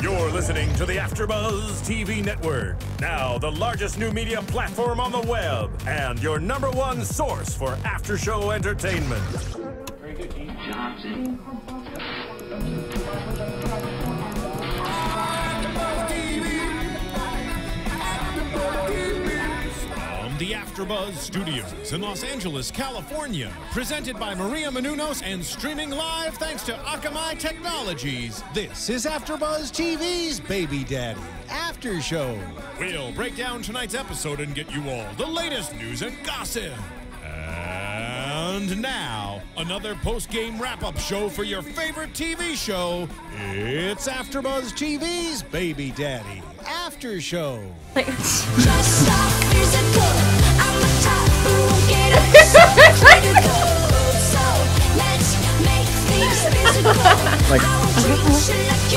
You're listening to the AFTERBUZZ TV network. Now, the largest new media platform on the web and your #1 source for after-show entertainment. Very good, Dean. Johnson. From the AFTERBUZZ Studios in Los Angeles, California, presented by Maria Menounos and streaming live thanks to Akamai Technologies. This is AFTERBUZZ TV's Baby Daddy After Show. We'll break down tonight's episode and get you all the latest news and gossip. And now, another post-game wrap-up show for your favorite TV show. It's AFTERBUZZ TV's Baby Daddy After Show. Like,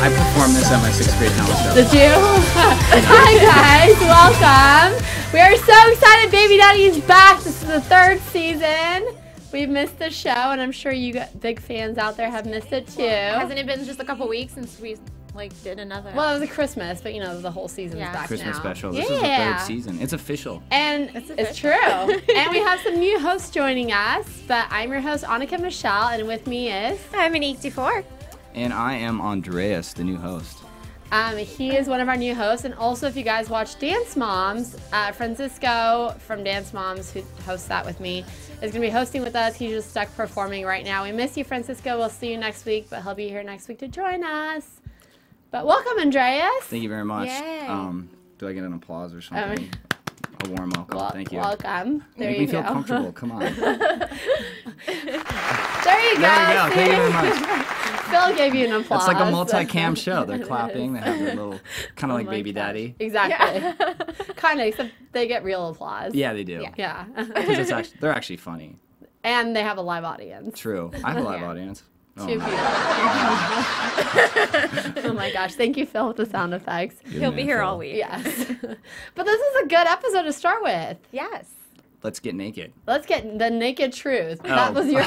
I performed this at my 6th grade talent show. Did you? Hi guys, welcome. We are so excited. Baby Daddy is back. This is the 3rd season. We've missed the show, and I'm sure you big fans out there have missed it too. Hasn't it been just a couple weeks since we did another? Well, it was a Christmas, but you know the whole season's back Christmas now. special. This is the 3rd season. It's official. And it's true. And we have some new hosts joining us. But I'm your host, Annika Michelle, and with me is I'm Anik Dufour. And I am Andreas, the new host. He is one of our new hosts, and also if you guys watch Dance Moms, Francisco from Dance Moms, who hosts that with me, is going to be hosting with us. He's just stuck performing right now. We miss you, Francisco. We'll see you next week, but he'll be here next week to join us. But welcome, Andreas. Thank you very much. Yay. Do I get an applause or something? A warm welcome. Thank you. Welcome. There Make you me feel go. comfortable. Come on. There you go. Thank you very much. Phil gave you an applause. It's like a multi-cam show. They're clapping. They have their little, kind of like Baby Daddy. Exactly. Kind of, except they get real applause. Yeah, they do. Yeah. Because they're actually funny. And they have a live audience. True. I have a live audience. Two people. Oh my gosh. Thank you, Phil, with the sound effects. He'll be here all week. Yes. But this is a good episode to start with. Yes. Let's get naked. Let's get the naked truth. That was your...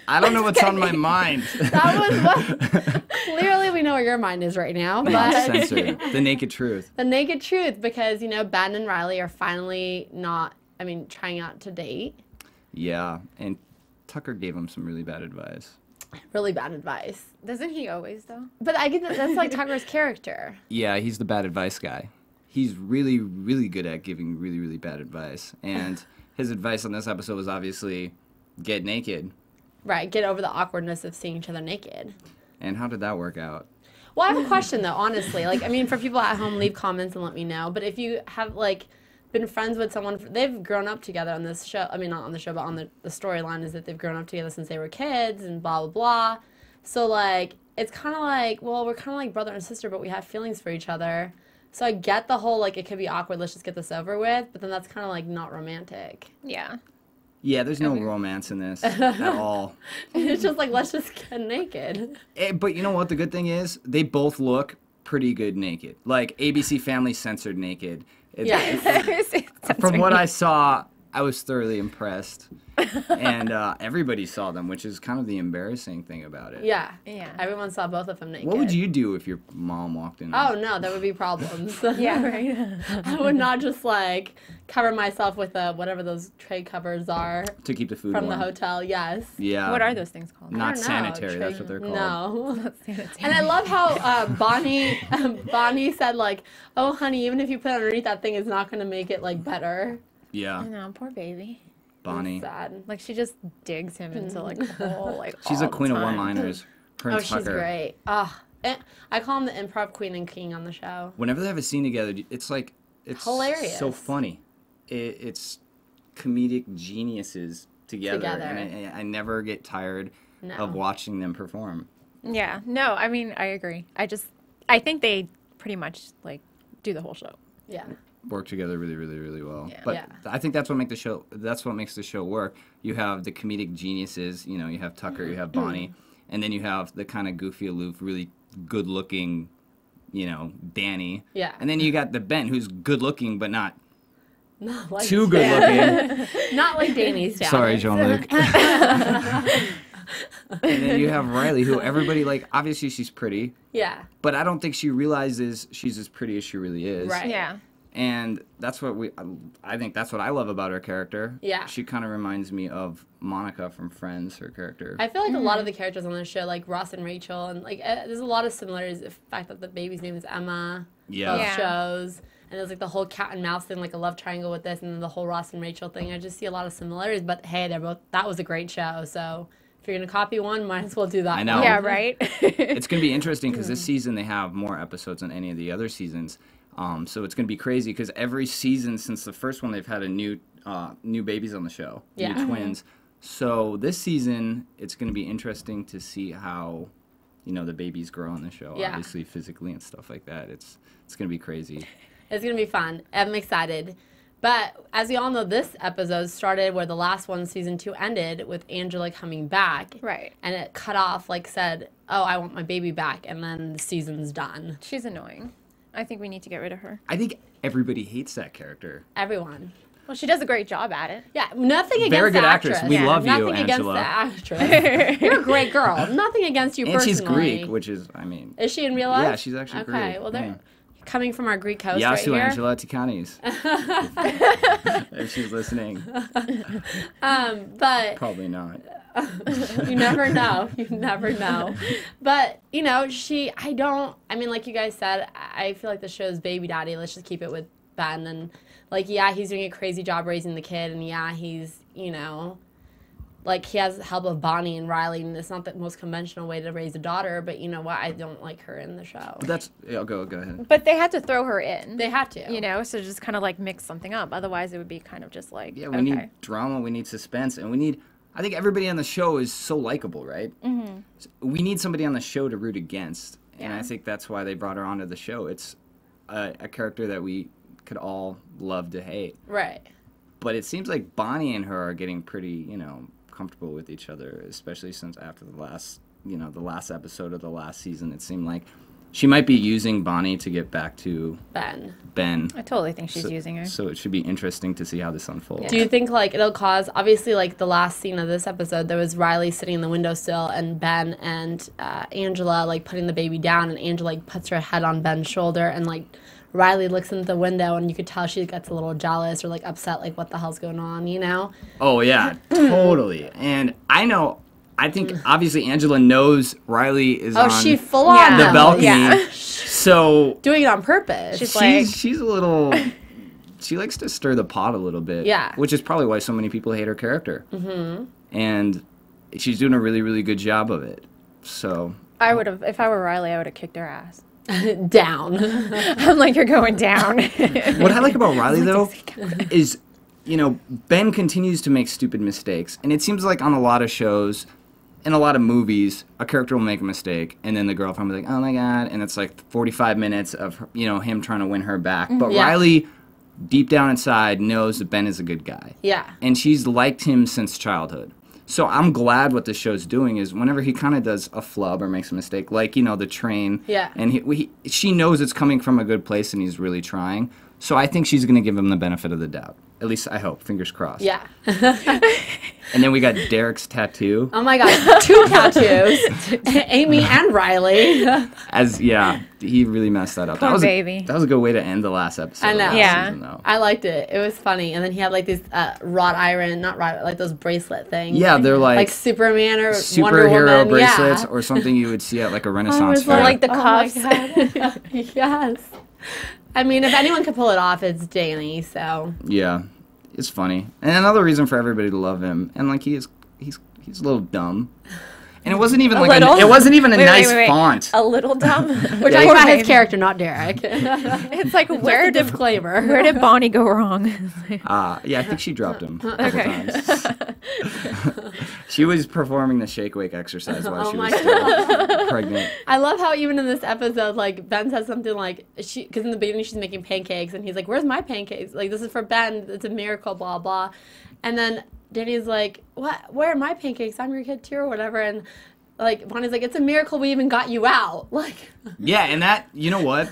I don't know what's on my mind. That was what... Clearly, we know where your mind is right now. Not But censored. The naked truth. the naked truth, because, you know, Ben and Riley are finally trying out to date. Yeah, and Tucker gave him some really bad advice. Really bad advice. Doesn't he always, though? But I get that's like Tucker's character. Yeah, he's the bad advice guy. He's really, really good at giving really, really bad advice. And his advice on this episode was obviously get naked. Right, get over the awkwardness of seeing each other naked. And how did that work out? Well, I have a question, though, honestly. Like, I mean, for people at home, leave comments and let me know. But if you have, like, been friends with someone, they've grown up together on this show. I mean, not on the show, but on the storyline is that they've grown up together since they were kids and blah, blah, blah. So, like, it's kind of like, well, we're kind of like brother and sister, but we have feelings for each other. So I get the whole, like, it could be awkward, let's just get this over with. But then that's kind of, like, not romantic. Yeah. Yeah, there's no romance in this at all. It's just like, let's just get naked. But you know what? The good thing is they both look pretty good naked. Like, ABC Family censored naked. From what I saw, I was thoroughly impressed. And everybody saw them, which is kind of the embarrassing thing about it. Yeah. Yeah. Everyone saw both of them naked. What would you do if your mom walked in? Oh, no, there would be problems. Yeah, right. I would not just, like, cover myself with whatever those tray covers are. To keep the food From warm. the hotel, yes. Yeah. What are those things called? Not I don't know, sanitary, that's what they're called. No. Not sanitary. And I love how Bonnie said, like, oh, honey, even if you put it underneath that thing, it's not going to make it, like, better. Yeah. I know, poor baby. Bonnie. It's sad. Like, she just digs him into, like, a hole, like, She's all a queen the of time. one-liners. Her and Oh, she's Tucker. great. I call him the improv queen and king on the show. Whenever they have a scene together, it's like, it's Hilarious. so funny. It's comedic geniuses together. And I never get tired of watching them perform. Yeah. No, I mean, I agree. I think they pretty much, like, do the whole show. Yeah. Work together really, really, really well. Yeah. But Yeah. I think that's what makes the show work. You have the comedic geniuses, you know, you have Tucker, you have Bonnie, and then you have the kind of goofy, aloof, really good-looking, you know, Danny. Yeah. And then you got the Ben, who's good-looking, but not Like too good-looking. Not like Danny's down. Sorry, Jean-Luc. And then you have Riley, who everybody, like, obviously she's pretty. Yeah. But I don't think she realizes she's as pretty as she really is. Right. Yeah. And that's what I think that's what I love about her character. Yeah. She kind of reminds me of Monica from Friends, her character. I feel like a lot of the characters on the show, like Ross and Rachel, and like there's a lot of similarities. The fact that the baby's name is Emma. Yeah. Both Yeah. shows. And there's like the whole cat and mouse thing, like a love triangle with this, and then the whole Ross and Rachel thing. I just see a lot of similarities. But hey, that was a great show. So if you're gonna copy one, might as well do that. I know. one. Yeah, right? It's going to be interesting because this season they have more episodes than any of the other seasons. So it's going to be crazy because every season since the first one they've had a new babies on the show, Yeah. new twins. So this season it's going to be interesting to see how, the babies grow on the show, Yeah. obviously physically and stuff like that. It's going to be crazy. It's going to be fun. I'm excited. But as we all know, this episode started where the last one, season 2, ended with Angela coming back. Right. And it cut off, like said, oh, I want my baby back. And then the season's done. She's annoying. I think we need to get rid of her. I think everybody hates that character. Everyone. Well, she does a great job at it. Yeah, nothing against Very good the actress. actress. We love you, Nothing against Angela. the actress. You're a great girl. Nothing against you And personally. she's Greek, which is, Is she in real life? Yeah, she's actually Greek. Okay, well, they're Yeah. coming from our Greek coast Yasu right here. Angela Tikanis. If she's listening. But Probably not. you never know. You never know. But, I mean, like you guys said, I feel like the show's baby daddy. Let's just keep it with Ben. And, like, yeah, he's doing a crazy job raising the kid. And, yeah, he's, like, he has the help of Bonnie and Riley. And it's not the most conventional way to raise a daughter. But you know what? I don't like her in the show. But go ahead. But they had to throw her in. They had to. So just kind of like mix something up. Otherwise, it would be kind of just like, Yeah, we need drama, we need suspense, and I think everybody on the show is so likable, right? Mm-hmm. So we need somebody on the show to root against, and I think that's why they brought her onto the show. It's a character that we could all love to hate. Right. But it seems like Bonnie and her are getting pretty, comfortable with each other, especially since after the last episode of the last season, it seemed like she might be using Bonnie to get back to Ben. I totally think she's using her. So it should be interesting to see how this unfolds. Do you think, like, it'll cause, obviously, like, the last scene of this episode, there was Riley sitting in the windowsill and Ben and Angela, like, putting the baby down, and Angela, like, puts her head on Ben's shoulder, and, like, Riley looks into the window, and you could tell she gets a little jealous or, like, upset, like, what the hell's going on, Oh, yeah, totally. And I think, obviously, Angela knows Riley is on she full on the knows. balcony. Yeah. So Doing it on purpose. she's a little... She likes to stir the pot a little bit. Yeah. Which is probably why so many people hate her character. Mm-hmm. And she's doing a really, really good job of it. So... If I were Riley, I would have kicked her ass. Down. I'm like, you're going down. What I like about Riley, though, is, Ben continues to make stupid mistakes. And it seems like on a lot of shows, in a lot of movies, a character will make a mistake, and then the girlfriend will be like, oh my God, and it's like 45 minutes of, him trying to win her back. But Yeah. Riley, deep down inside, knows that Ben is a good guy. Yeah. And she's liked him since childhood. So I'm glad what the show's doing is whenever he kind of does a flub or makes a mistake, like, the train, Yeah. and she knows it's coming from a good place and he's really trying. So I think she's going to give him the benefit of the doubt. At least I hope. Fingers crossed. Yeah. And then we got Derek's tattoo. Oh my God, 2 tattoos. Amy and Riley. He really messed that up. Poor baby. That was a good way to end the last episode. I know. Of the Yeah. season, though. I liked it. It was funny. And then he had like these like those bracelet things. Yeah, they're like Superman or Wonder superhero Woman. bracelets Yeah. or something you would see at like a Renaissance Or fair. like the Oh my cuffs. God. Yes. I mean, if anyone could pull it off, it's Danny. So Yeah, it's funny, and another reason for everybody to love him. And like he's a little dumb, and it wasn't even little? it wasn't even a Wait, nice wait. font. A little dumb. we're talking about his character, not Derek. It's like, Where where did disclaimer? Bonnie go wrong? Yeah, I think she dropped him a couple Okay. times. She was performing the shake wake exercise while Oh she my was still pregnant. I love how even in this episode, like, Ben says something like, because in the beginning she's making pancakes, and he's like, where's my pancakes? Like, this is for Ben. It's a miracle, blah, blah. And then Danny's like, what? Where are my pancakes? I'm your kid too, or whatever. And, like, Bonnie's like, it's a miracle we even got you out. Like, Yeah, and that, you know what?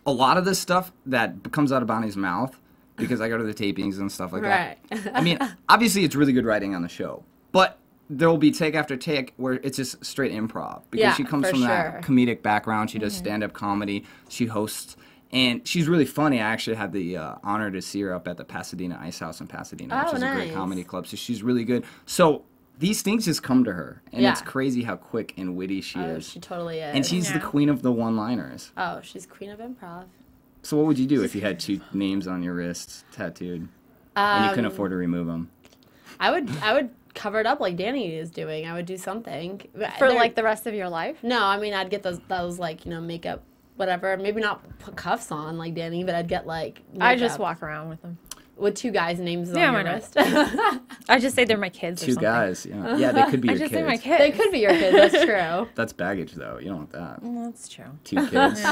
A lot of this stuff that comes out of Bonnie's mouth, because I go to the tapings and stuff like right. that. I mean, obviously it's really good writing on the show, but there will be take after take where it's just straight improv because she comes from that comedic background. She does stand-up comedy. She hosts, and she's really funny. I actually had the honor to see her up at the Pasadena Ice House in Pasadena, which is a great comedy club. So she's really good. So these things just come to her, and it's crazy how quick and witty she is. She totally is. And she's the queen of the one-liners. Oh, she's queen of improv. So what would you do if you had 2 names on your wrists tattooed, and you couldn't afford to remove them? I would cover it up like Danny is doing. I would do something for like the rest of your life. No, I mean I'd get those like makeup, whatever. Maybe not put cuffs on like Danny, but I'd get like makeup. I just walk around with them. With 2 guys' names on your wrist. I just say they're my kids. 2 guys, yeah, they could be your kids. I just say my kids. They could be your kids. That's true. That's baggage, though. You don't want that. That's true. 2 kids.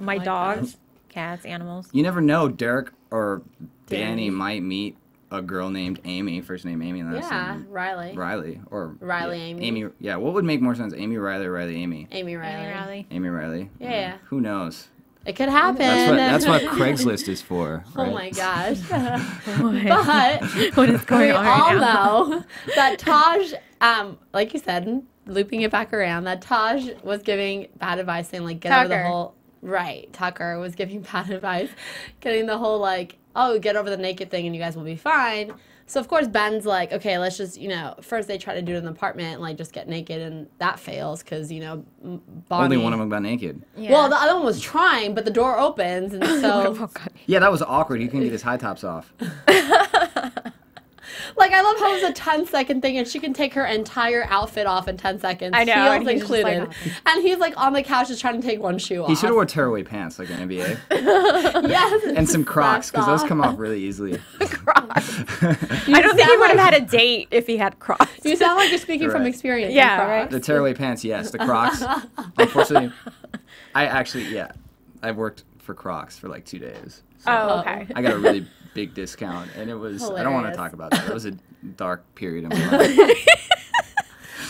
My dogs, cats, animals. You never know. Derek or Danny might meet a girl named Amy, first name Amy, and last name Riley. Riley or Amy. Amy. Yeah, what would make more sense? Amy Riley or Riley Amy? Amy Riley. Amy Riley. Yeah. Who knows? It could happen. That's what Craigslist is for. Right? Oh my gosh. But what is going on right now? all know that Taj, like you said, looping it back around, that Taj was giving bad advice saying like get over the whole Tucker was giving bad advice, getting the whole like, oh, get over the naked thing and you guys will be fine. So, of course, Ben's like, okay, let's just, first they try to do it in the apartment and, like, just get naked, and that fails because, Bonnie... Only one of them got naked. Yeah. Well, the other one was trying, but the door opens, and so... Yeah, that was awkward. He couldn't get his high tops off. Like, I love how it's a 10-second thing, and she can take her entire outfit off in 10 seconds. I know. Heels included. And he's, like, on the couch just trying to take one shoe off. He should have wore tearaway pants, like an NBA. Yes. And some Crocs, because those come off really easily. Crocs. I don't think he would have had a date if he had Crocs. You sound like you're speaking from experience. Yeah, right. The tearaway pants, yes. The Crocs. Unfortunately, I worked for Crocs for, like, 2 days. So okay. I got a really big discount, and it was, hilarious. I don't want to talk about that. It was a dark period in my life.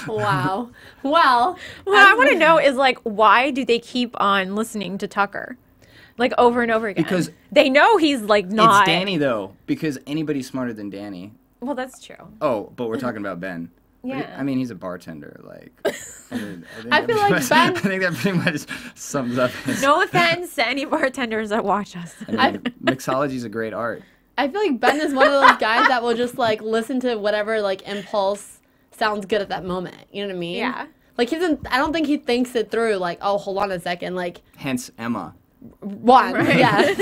Wow. Well, what I want to know is, like, why do they keep on listening to Tucker? Like, over and over again. Because they know he's, like, not... It's Danny, though, because anybody's smarter than Danny. Well, that's true. Oh, but we're talking about Ben. Yeah. I mean, he's a bartender, like... I feel like Ben... I think that pretty much sums up his... No offense to any bartenders that watch us. I mean, mixology's a great art. I feel like Ben is one of those guys that will just, like, listen to whatever, like, impulse sounds good at that moment. You know what I mean? Yeah. Like, I don't think he thinks it through, like, oh, hold on a second, like... Hence, Emma. One, yes.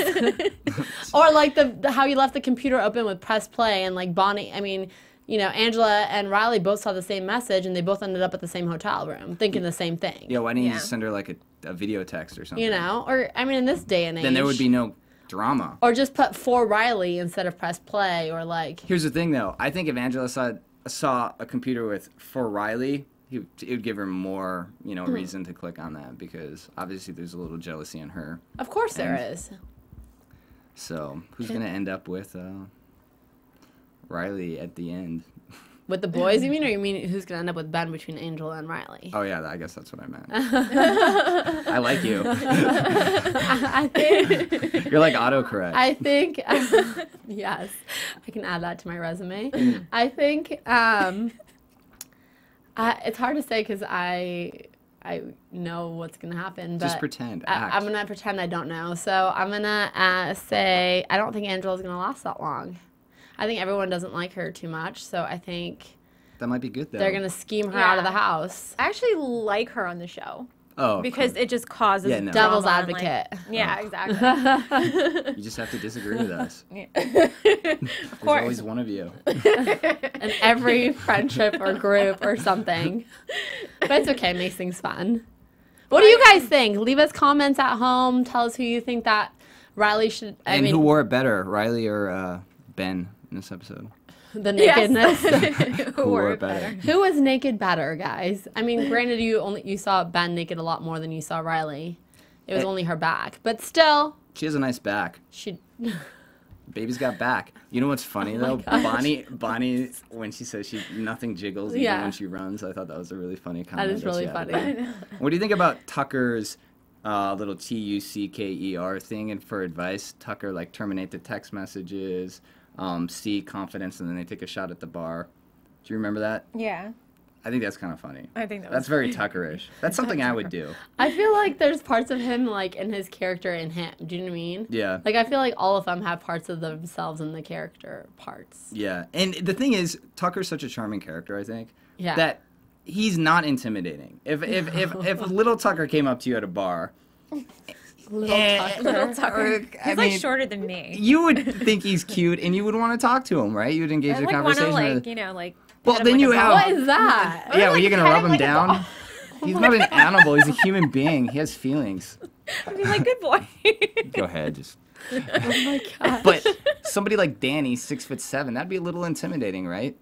Or, like, how he left the computer open with press play, and, like, Bonnie, I mean... Angela and Riley both saw the same message, and they both ended up at the same hotel room, thinking the same thing. Yeah, why didn't you just send her, like, a video text or something? Or, I mean, in this day and age... Then there would be no drama. Or just put for Riley instead of press play, or, like... Here's the thing, though. I think if Angela saw a computer with for Riley, it would give her more, reason to click on that, because obviously there's a little jealousy in her. Of course there is. So, who's going to end up with... Riley at the end. With the boys, you mean? Or you mean who's going to end up with Ben between Angela and Riley? Oh, yeah, I guess that's what I meant. I like you. I think... You're like autocorrect. I think... yes. I can add that to my resume. I think... it's hard to say because I know what's going to happen. But just pretend. I'm going to pretend I don't know. So I'm going to say I don't think Angela's going to last that long. I think everyone doesn't like her too much, so I think that might be good, though. They're going to scheme her out of the house. I actually like her on the show. Oh. Because it just causes devil's advocate. Exactly. You just have to disagree with us. There's always one of you. In every friendship or group or something. But it's okay. It makes things fun. What do you guys think? Leave us comments at home. Tell us who you think that Riley should... And who wore it better, Riley or... Ben in this episode. The nakedness. Who wore it better? Who was naked better, guys? I mean, granted, you saw Ben naked a lot more than you saw Riley. It was only her back, but still. She has a nice back. Baby's got back. You know what's funny though? Bonnie, when she says nothing jiggles even when she runs, I thought that was a really funny comment. That is really funny. What do you think about Tucker's little TUCKER thing and for advice? Tucker like terminate the text messages. C, confidence, and then they take a shot at the bar. Do you remember that? Yeah. I think that's kind of funny. I think that's very Tuckerish. That's something I would do. I feel like there's parts of him like in his character in him. Do you know what I mean? Yeah. Like I feel like all of them have parts of themselves in the character parts. Yeah, and the thing is, Tucker's such a charming character. I think. Yeah. That he's not intimidating. If little Tucker came up to you at a bar. Little Tucker. He's like shorter than me. You would think he's cute, and you would want to talk to him, right? You would engage in like conversation. Wanna, with... you know, like. Well, then like you have. What is that? Yeah, well, you're gonna rub him like down. He's not an animal. He's a human being. He has feelings. He's like, good boy. Go ahead, just. Oh my god. But somebody like Danny, 6'7", that'd be a little intimidating, right?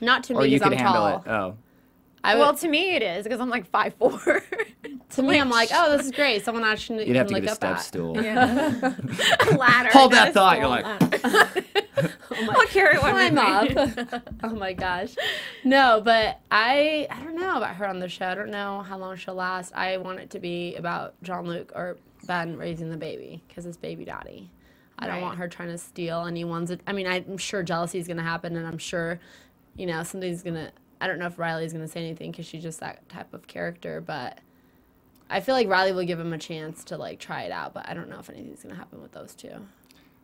Not to Or me you because could I'm handle tall. it. Oh. Well, to me it is because I'm like 5'4". To me, I'm like, oh, this is great. Someone actually You'd have can to look get a up step at. stool. Yeah. Ladder. Hold not that a thought. stool. You're like. I'll carry one Climb with me. up. Oh my gosh. No, but I don't know about her on the show. I don't know how long she'll last. I want it to be about Jean-Luc or Ben raising the baby because it's baby daddy. I don't want her trying to steal anyone's. I mean, I'm sure jealousy is going to happen, and I'm sure, you know, somebody's going to. I don't know if Riley's going to say anything because she's just that type of character, but I feel like Riley will give him a chance to, like, try it out, but I don't know if anything's going to happen with those two.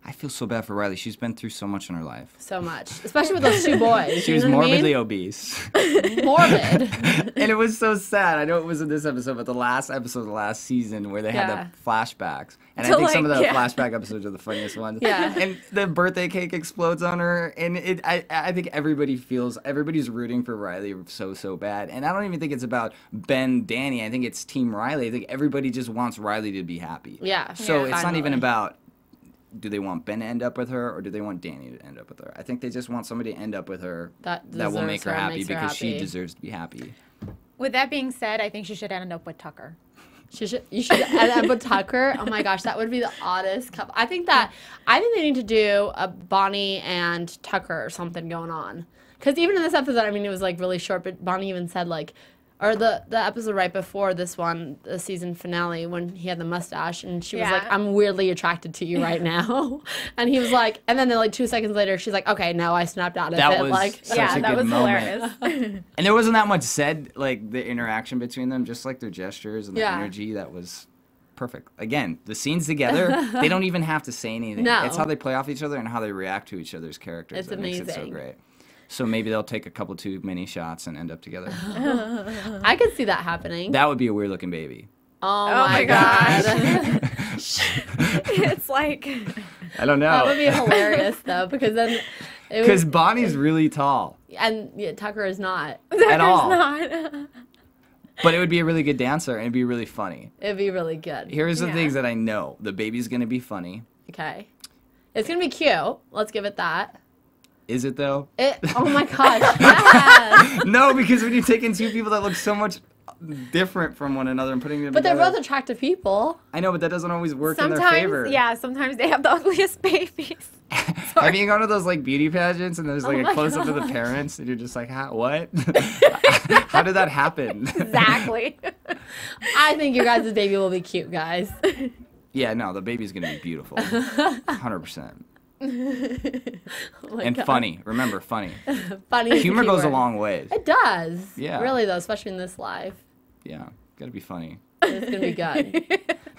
I feel so bad for Riley. She's been through so much in her life. So much. Especially with those two boys. She was morbidly obese. Morbid. And it was so sad. I know it was in this episode, but the last episode of the last season where they had the flashbacks. And I think some of the flashback episodes are the funniest ones. Yeah. And the birthday cake explodes on her. And I think everybody's rooting for Riley so bad. And I don't even think it's about Ben, Danny. I think it's Team Riley. I think everybody just wants Riley to be happy. Yeah. So it's not even about, do they want Ben to end up with her or do they want Danny to end up with her? I think they just want somebody to end up with her that will make her happy because she deserves to be happy. With that being said, I think she should end up with Tucker. You should end up with Tucker. Oh my gosh, that would be the oddest couple. I think they need to do a Bonnie and Tucker or something going on. Because even in this episode, I mean, it was like really short, but Bonnie even said like, or the episode right before this one, the season finale, when he had the mustache, and she was like, I'm weirdly attracted to you right now. And he was like, and then like 2 seconds later, she's like, okay, no, I snapped out of it. That was like, such a good moment. Hilarious. And there wasn't that much said, like the interaction between them, just like their gestures and the energy. That was perfect. Again, the scenes together, they don't even have to say anything. No. It's how they play off each other and how they react to each other's characters. It's that amazing. Makes it so great. So maybe they'll take a couple too many shots and end up together. I could see that happening. That would be a weird looking baby. Oh my god. It's like, I don't know. That would be hilarious though, because then because Bonnie's really tall. And Tucker is not. At all. not. But it would be a really good dancer and it'd be really funny. It'd be really good. Here's the things that I know. The baby's going to be funny. Okay. It's going to be cute. Let's give it that. Is it though? Oh my gosh. Yes. No, because when you're taking two people that look so much different from one another and putting them But together. they're both attractive people. I know, but that doesn't always work in their favor. Yeah, sometimes they have the ugliest babies. Have you gone to those like beauty pageants and there's like a close up of the parents and you're just like, what? How did that happen? Exactly. I think your guys' baby will be cute, guys. Yeah, no, the baby's gonna be beautiful, 100%. And God. funny. Remember, funny. Funny. Humor goes a long way. It does. Yeah. Really though, especially in this life. Yeah, gotta be funny. It's gonna be good.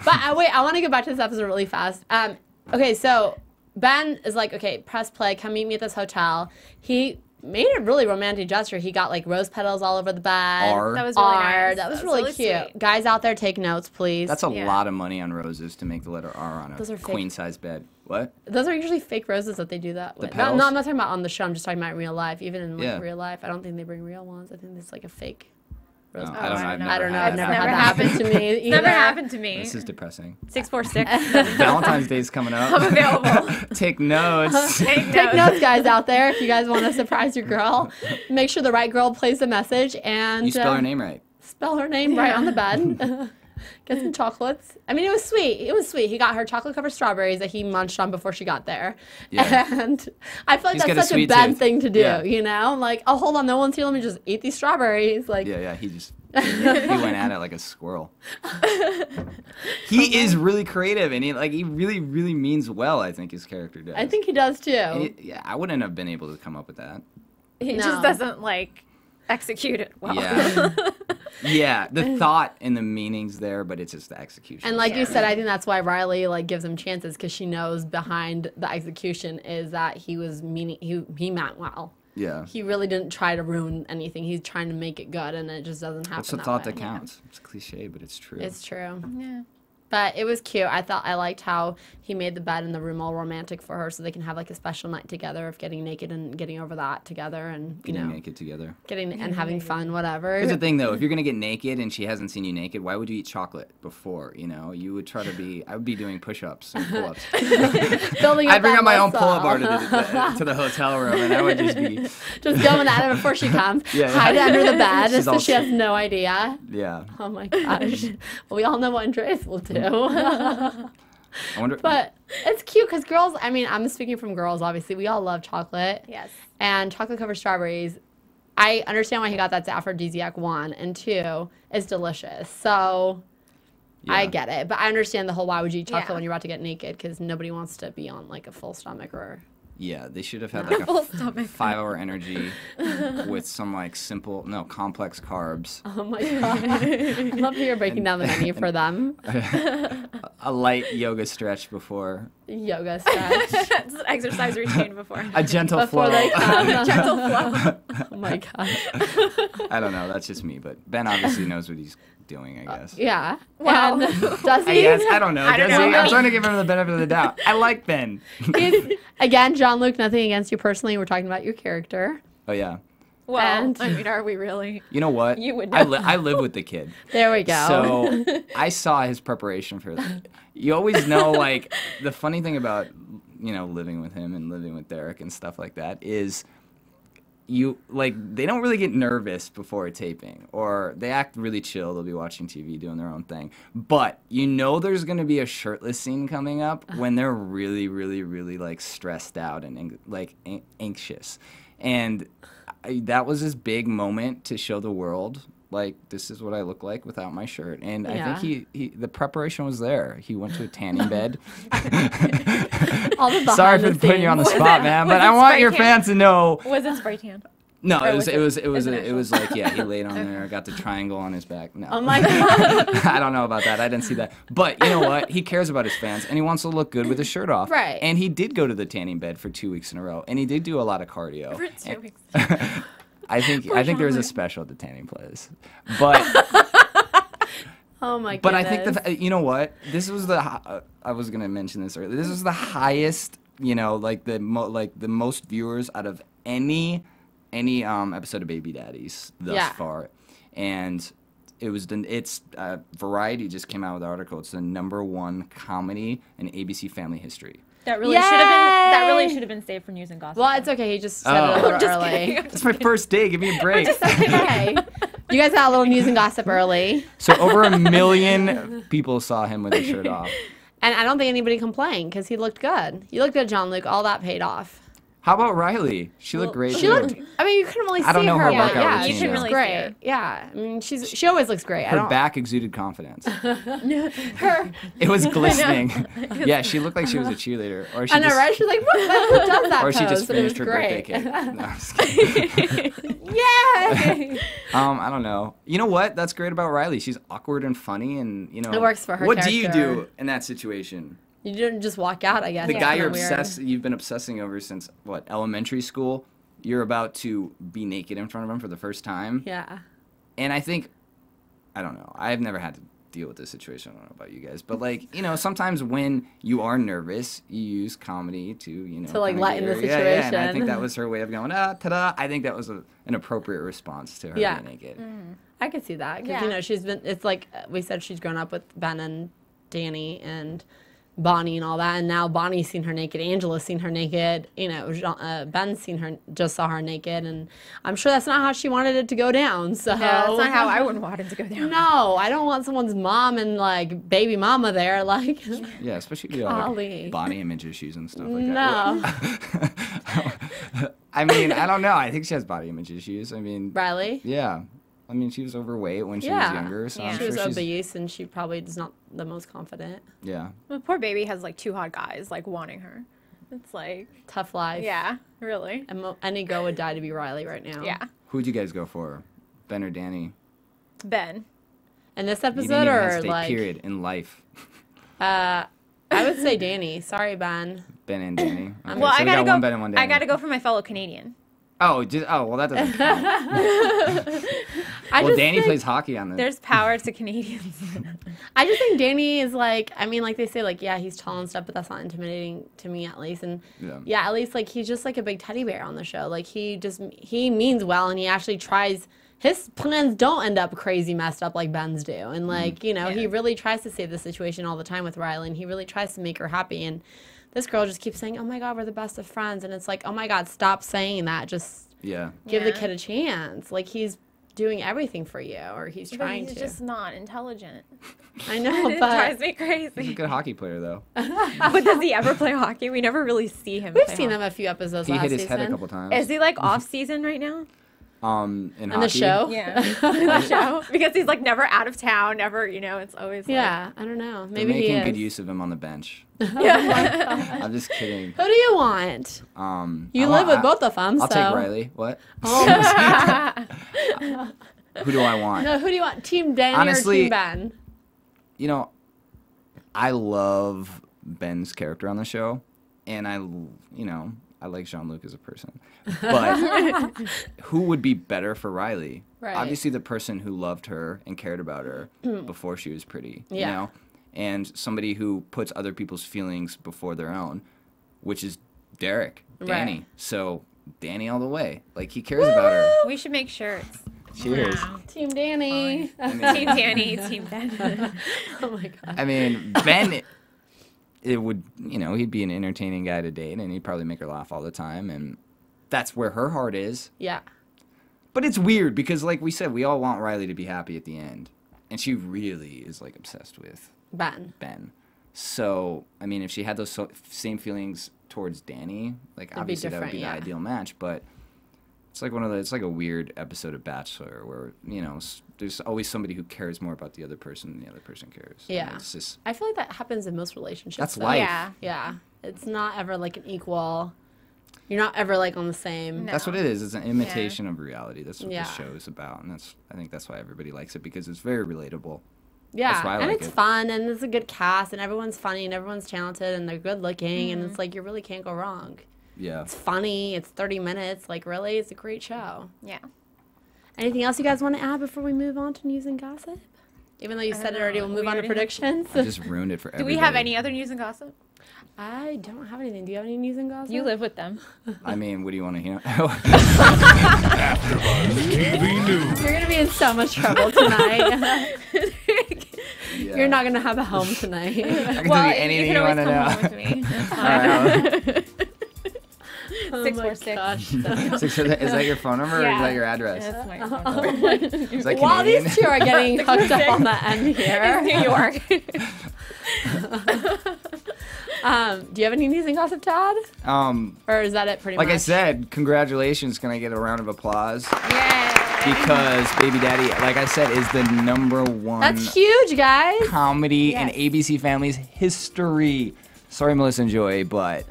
But wait, I want to go back to this episode really fast. Okay, so Ben is like, okay, press play. Come meet me at this hotel. He made a really romantic gesture. He got like rose petals all over the bed. That was really nice. That was really cute. Sweet. Guys out there, take notes, please. That's a lot of money on roses to make the letter R on a queen size bed. What? Those are usually fake roses that they do that with. petals? No, I'm not talking about on the show. I'm just talking about in real life. Even in like, Yeah. real life, I don't think they bring real ones. I think it's like a fake rose. No, petal. I don't know. I've never had never that happen to me. It's never either. happened to me. This is depressing. 646. Valentine's Day's coming up. I'm available. Take notes. Take Take notes, guys out there. If you guys want to surprise your girl, make sure the right girl plays the message and You spell her name right. Spell her name right on the bed. Get some chocolates. I mean, it was sweet. It was sweet. He got her chocolate-covered strawberries that he munched on before she got there. Yeah. And I feel like He's got a that's such a sweet bad tooth. thing to do, Yeah. you know? Like, oh, hold on, no one's here. Let me just eat these strawberries. Like, Yeah, he just he went at it like a squirrel. He is really creative and he really, really means well, I think his character does. I think he does too. And I wouldn't have been able to come up with that. He No. just doesn't like execute it well. Yeah. Yeah, the thought and the meaning's there, but it's just the execution. And like you said, I think that's why Riley like gives him chances, because she knows behind the execution is that he was meaning he meant well. Yeah. He really didn't try to ruin anything. He's trying to make it good, and it just doesn't happen. It's the that thought way. that counts. It's cliche, but it's true. It's true. Yeah. But it was cute. I liked how he made the bed in the room all romantic for her, so they can have like a special night together of getting naked and getting over that together, and Getting naked together. getting and having fun, whatever. Here's the thing, though. If you're gonna get naked and she hasn't seen you naked, why would you eat chocolate before? You know, you would try to be. I would be doing push-ups and pull-ups. Building up I'd bring that out my own muscle. pull-up bar to the hotel room, and I would just be. Just going at it before she comes. Yeah. Hide it under the bed She's so all she has no idea. Yeah. Oh my gosh. Well, we all know what Andreas will do. I wonder. But it's cute because girls, I mean, I'm speaking from girls, obviously. We all love chocolate. Yes. And chocolate covered strawberries, I understand why he got that. It's aphrodisiac, 1. And 2, it's delicious. So I Yeah. get it. But I understand the whole why would you eat chocolate Yeah. when you're about to get naked, because nobody wants to be on like a full stomach or. Yeah, they should have had like Full a stomach. 5-hour energy with some like complex carbs, Oh my God. I love how you're breaking down the menu for them. a light yoga stretch before, Yoga stretch. It's an exercise routine before. a gentle Before flow. they come. Gentle flow. Oh my God. I don't know. That's just me, but Ben obviously knows what he's doing. I guess. Yeah. Wow. And does he? Yes, I don't know. I don't Does he? know. I'm trying to give him the benefit of the doubt. I like Ben. Again, Jean-Luc, nothing against you personally. We're talking about your character. Oh yeah. Well, And- I mean, are we really? You know what? You would I, know. I live with the kid. There we go. So I saw his preparation for that. You always know, like, the funny thing about, living with him and living with Derek and stuff like that is they don't really get nervous before a taping, or they act really chill. They'll be watching TV, doing their own thing. But there's going to be a shirtless scene coming up when they're really, really, really, like, stressed out and, like, anxious. And that was his big moment to show the world, like, this is what I look like without my shirt. And Yeah. I think the preparation was there. He went to a tanning bed. All the Sorry behind for putting you on the Was spot, it- man, was but it I want spray your tan? fans to know. Was it spray tan? No, Or it was was like, yeah, he laid on there, got the triangle on his back. No. Oh my God. I don't know about that. I didn't see that. But you know what? He cares about his fans, and he wants to look good with his shirt off. Right. And he did go to the tanning bed for 2 weeks in a row, and he did do a lot of cardio. For 2 weeks. I think there was a Jean-Luc. special at the tanning place, but Oh my goodness. but I think you know what? This was I was gonna mention this earlier. This was the highest, like the most viewers out of any episode of Baby Daddies thus far, and Variety just came out with an article. It's the #1 comedy in ABC Family history. That really should have been saved for news and gossip. Well, it's okay. He just said Oh. it a little Just early. kidding. It's my first day. Give me a break. Okay. You guys got a little news and gossip early. So over 1 million people saw him with his shirt off. And I don't think anybody complained because he looked good. You looked good, Jean-Luc. All that paid off. How about Riley? She looked great. She too. looked. I mean, you couldn't really see I don't know her but workout yeah, routine, she though. was Really great. see it. Yeah, I mean, she always looks great. I Her don't. back exuded confidence. Her. It was glistening. Yeah, she looked like she was a cheerleader, or she I know, just, right? She's like, who does that or she pose? just But it was finished her birthday great. cake. No, I'm just kidding. Yay! I don't know. You know what? That's great about Riley. She's awkward and funny, and It works for her What do you character. do in that situation? You didn't just walk out, I guess. The It's guy kinda weird. you've been obsessing over since what, elementary school? You're about to be naked in front of him for the first time. Yeah. And I think, I don't know. I've never had to deal with this situation. I don't know about you guys, but like, sometimes when you are nervous, you use comedy to, To, like, kinda lighten get the her- Yeah, and I situation. think that was her way of going, ta-da. I think that was an appropriate response to her Yeah. being naked. I could see that because Yeah. she's been. It's like we said, she's grown up with Ben and Danny and Bonnie and all that, and now Bonnie's seen her naked. Angela's seen her naked. Ben's just saw her naked, and I'm sure that's not how she wanted it to go down. So Yeah, that's not how I would want it to go down. No, I don't want someone's mom and like baby mama there. Like, Yeah, especially Golly. like body image issues and stuff like no, that. I mean, I don't know. I think she has body image issues. I mean, Riley. yeah. I mean, she was overweight when she was Yeah. younger, so Yeah. I'm She was sure she's obese, and she probably is not the most confident. yeah. The poor baby has like 2 hot guys like wanting her. It's like, Tough life. yeah, really. Any girl would die to be Riley right now. Yeah. Who'd you guys go for? Ben or Danny? Ben. In this You episode, didn't even or hesitate, like, period, in life. I would say Danny. Sorry, Ben. Ben and Danny. Okay, Well, so I we gotta got go. one Ben and one Danny. I gotta go for my fellow Canadian. Oh, well, that doesn't count. Well, Danny plays hockey on this. There's power to Canadians. I just think Danny is like, I mean, like they say, like, yeah, he's tall and stuff, but that's not intimidating to me, at least. And yeah, at least like he's just like a big teddy bear on the show. Like he means well, and he actually tries. His plans don't end up crazy messed up like Ben's do. And like, you know, he really tries to save the situation all the time with Riley, and he really tries to make her happy. And this girl just keeps saying, oh my God, we're the best of friends. And it's like, oh my God, stop saying that. Just give the kid a chance. Like he's doing everything for you, or he's trying to. He's just not intelligent. I know, It but drives me crazy. He's a good hockey player, though. But does he ever play hockey? We never really see him. We've play seen hockey. him a few episodes He last hit his season. head a couple times. Is he like off season right now? In On hockey? the show? Yeah, in the show, because he's like never out of town, never. You know, it's always Yeah, I don't know. They're Maybe he making is. good use of him on the bench. Yeah. I'm just kidding. Who do you want? You live with both of them, I'll so. take Riley. What? Who do I want? No, who do you want? Team Danny Honestly, or Team Ben? You know, I love Ben's character on the show, and I like Jean-Luc as a person. But who would be better for Riley? Right. Obviously, the person who loved her and cared about her before she was pretty. You know? And somebody who puts other people's feelings before their own, which is Danny. Right. So Danny all the way. Like, he cares about her. We should make shirts. Cheers. Team Danny. Team Danny, Team Ben. Oh my God. I mean, Ben, it would, he'd be an entertaining guy to date, and he'd probably make her laugh all the time, and that's where her heart is. Yeah. But it's weird because, like we said, we all want Riley to be happy at the end, and she really is, like, obsessed with Ben. So, I mean, if she had those same feelings towards Danny, like, obviously that would be the ideal match, but it's like it's like a weird episode of Bachelor where, there's always somebody who cares more about the other person than the other person cares. Yeah. It's just, I feel like that happens in most relationships. that's though. life. Yeah. Yeah. It's not ever like an equal. You're not ever like on the same. That's what it is. It's an imitation of reality. That's what Yeah. the show is about, and I think that's why everybody likes it, because it's very relatable. Yeah, That's why I and like it's it. fun, and it's a good cast, and everyone's funny, and everyone's talented, and they're good looking, and it's like you really can't go wrong. Yeah. It's funny. It's 30 minutes. Like, really, it's a great show. Yeah. Anything else you guys want to add before we move on to news and gossip? Even though you said it already, we'll move on to predictions. I just ruined it for Do everybody. we have any other news and gossip? I don't have anything. Do you have any news and gossip? You live with them. I mean, what do you want to hear? AfterBuzz TV News. You're going to be in so much trouble tonight. Yeah. You're not going to have a home tonight. I can Well, tell you anything you you, can want always to come know. home with me. That's fine. Oh 646. gosh. Is that your phone number or is Yeah. that your address? That's my Oh my. Is that While Canadian? these two are getting hooked up on the end here. New York. Do you have any news and gossip, Todd? Or is that it pretty Like much? I said, congratulations. Can I get a round of applause? Yay. Because Baby Daddy, like I said, is the #1 That's huge, guys. comedy in Yes. ABC Family's history. Sorry, Melissa and Joy, but...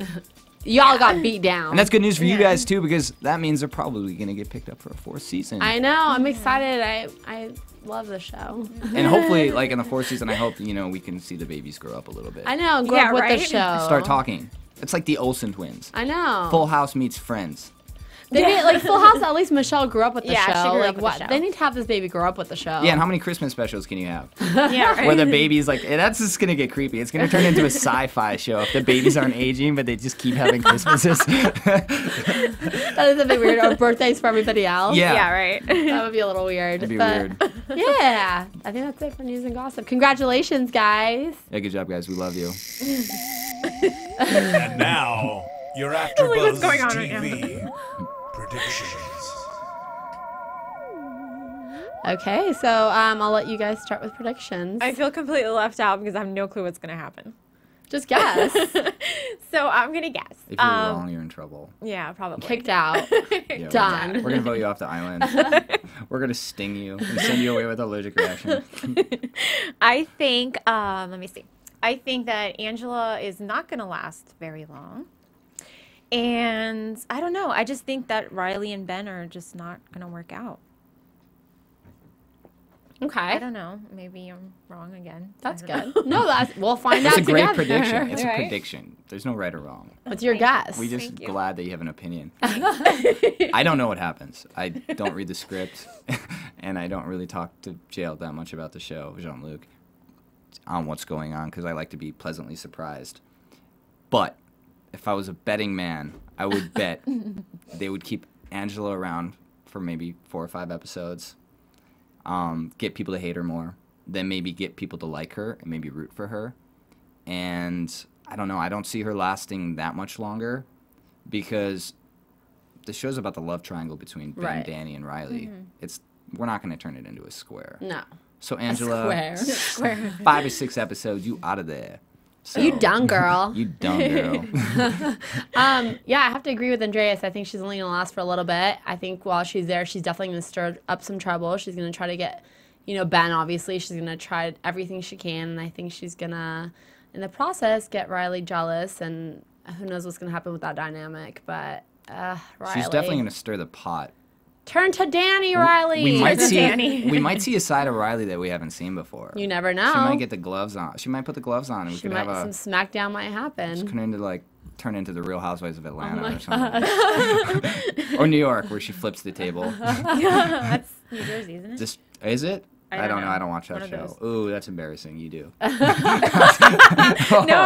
Y'all got beat down. And that's good news for you guys, too, because that means they're probably going to get picked up for a 4th season. I know. I'm excited. I love the show. And hopefully, like, in the 4th season, I hope, we can see the babies grow up a little bit. I know. Grow Yeah, up with right? the show. Start talking. It's like the Olsen twins. I know. Full House meets Friends. They need, like Full House. At least Michelle grew up with the Yeah, she show. grew Like up with what? the show. They need to have this baby grow up with the show. Yeah, and how many Christmas specials can you have? Yeah, right. Where the baby's like, that's just going to get creepy. It's going to turn into a sci-fi show if the babies aren't aging, but they just keep having Christmases. That is a bit weird. Or birthdays for everybody else. Yeah. Yeah, right. That would be a little weird. That'd be but weird. Yeah. I think that's it for news and gossip. Congratulations, guys. Yeah, good job, guys. We love you. And now, your what's AfterBuzz going on right TV predictions. Okay, so I'll let you guys start with predictions. I feel completely left out because I have no clue what's going to happen. Just guess. So I'm going to guess. If you're wrong, you're in trouble. Yeah, probably. Kicked out. Yeah, Done. We're going to vote you off the island. We're going to sting you and send you away with allergic reaction. I think, let me see. I think that Angela is not going to last very long. And I don't know. I just think that Riley and Ben are just not going to work out. Okay. I don't know. Maybe I'm wrong again. That's good. No, we'll find out It's a great together. prediction. It's Right? a prediction. There's no right or wrong. What's your guess? We're just Thank you. glad that you have an opinion. I don't know what happens. I don't read the script, and I don't really talk to Jail that much about the show, Jean-Luc, on what's going on, because I like to be pleasantly surprised. But if I was a betting man, I would bet they would keep Angela around for maybe 4 or 5 episodes, get people to hate her more, then maybe get people to like her and maybe root for her. And I don't know, I don't see her lasting that much longer, because the show's about the love triangle between Ben, Right. Danny, and Riley. We're not going to turn it into a square. No. So Angela, Square. 5 or 6 episodes, you out of there. So, You done, girl. You dumb girl. Yeah, I have to agree with Andreas. I think she's only going to last for a little bit. I think while she's there, she's definitely going to stir up some trouble. She's going to try to get, Ben, obviously. She's going to try everything she can. And I think she's going to, in the process, get Riley jealous. And who knows what's going to happen with that dynamic. But Riley. She's definitely going to stir the pot. Turn to Danny, Riley. We might see Danny. we might see a side of Riley that we haven't seen before. You never know. She might get the gloves on. She might put the gloves on, and we could have some smackdown might happen. turn into the Real Housewives of Atlanta my or something. Or New York, where she flips the table. That's New Jersey, isn't it? Is it? I don't know. I don't watch One that of show. those. Ooh, that's embarrassing. You do. No,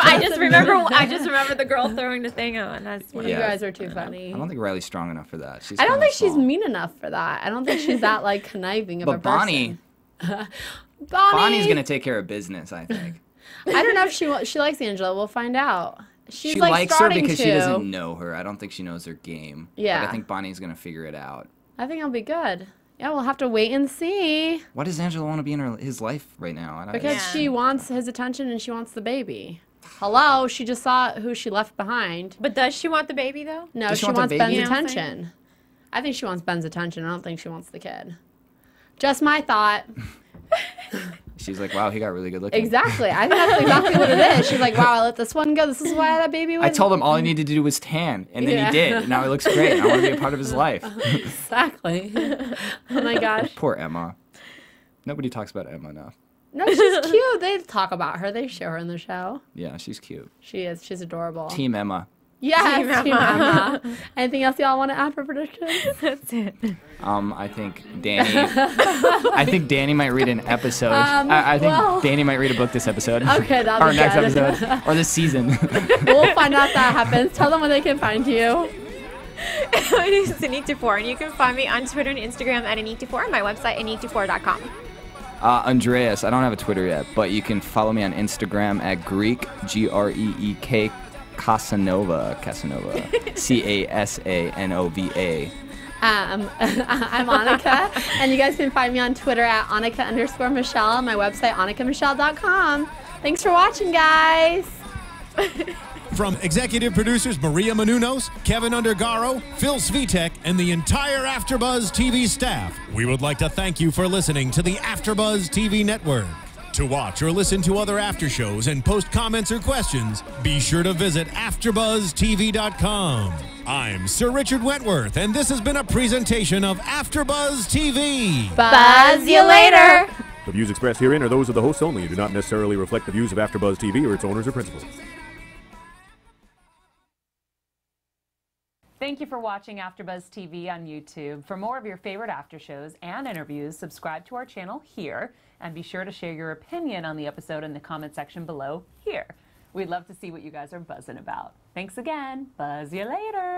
I just remember the girl throwing the thing on. That's one You of guys are too funny. I don't think Riley's strong enough for that. I don't kinda think she's small. mean enough for that. I don't think she's that conniving of a But Bonnie, person. Bonnie's gonna take care of business. I think. I don't know if she likes Angela. We'll find out. She's She like likes her starting because to. she doesn't know her. I don't think she knows her game. Yeah. But I think Bonnie's gonna figure it out. I think it'll be good. Yeah, we'll have to wait and see. Why does Angela want to be in his life right now? Because Yeah. she wants his attention and she wants the baby. Hello, she just saw who she left behind. But does she want the baby, though? No, Does she she want the wants baby? Ben's You know what I'm saying? attention. I think she wants Ben's attention. I don't think she wants the kid. Just my thought. She's like, wow, he got really good looking. Exactly. I think that's exactly what it is. She's like, wow, I let this one go. This is why that baby was. I told him all he needed to do was tan, and then Yeah. he did. And now he looks great. I want to be a part of his life. Exactly. Oh my gosh. Poor Emma. Nobody talks about Emma enough. No, she's cute. They talk about her. They show her in the show. Yeah, she's cute. She is. She's adorable. Team Emma. Yes, Team Team Emma. Emma. Anything else y'all want to add for predictions? That's it. I think Danny might read an episode. I think well- Danny might read a book this episode. Okay, that'll Or be next good. episode. Or this season. We'll find out if that happens. Tell them where they can find you. My name is Anik Dufour, and you can find me on Twitter and Instagram at Anik Dufour, and my website, anikdufour.com. Andreas, I don't have a Twitter yet, but you can follow me on Instagram at Greek, Greek, Casanova, Casanova. I'm Annika, and you guys can find me on Twitter at Annika_Michelle, and my website, AnnikaMichelle.com. Thanks for watching, guys. From executive producers Maria Menounos, Kevin Undergaro, Phil Svitek, and the entire AfterBuzz TV staff, we would like to thank you for listening to the AfterBuzz TV network. To watch or listen to other after shows and post comments or questions, be sure to visit AfterBuzzTV.com. I'm Sir Richard Wentworth, and this has been a presentation of AfterBuzz TV. Buzz you later. The views expressed herein are those of the hosts only and do not necessarily reflect the views of AfterBuzz TV or its owners or principals. Thank you for watching AfterBuzz TV on YouTube. For more of your favorite after shows and interviews, subscribe to our channel here, and be sure to share your opinion on the episode in the comment section below here. We'd love to see what you guys are buzzing about. Thanks again. Buzz you later.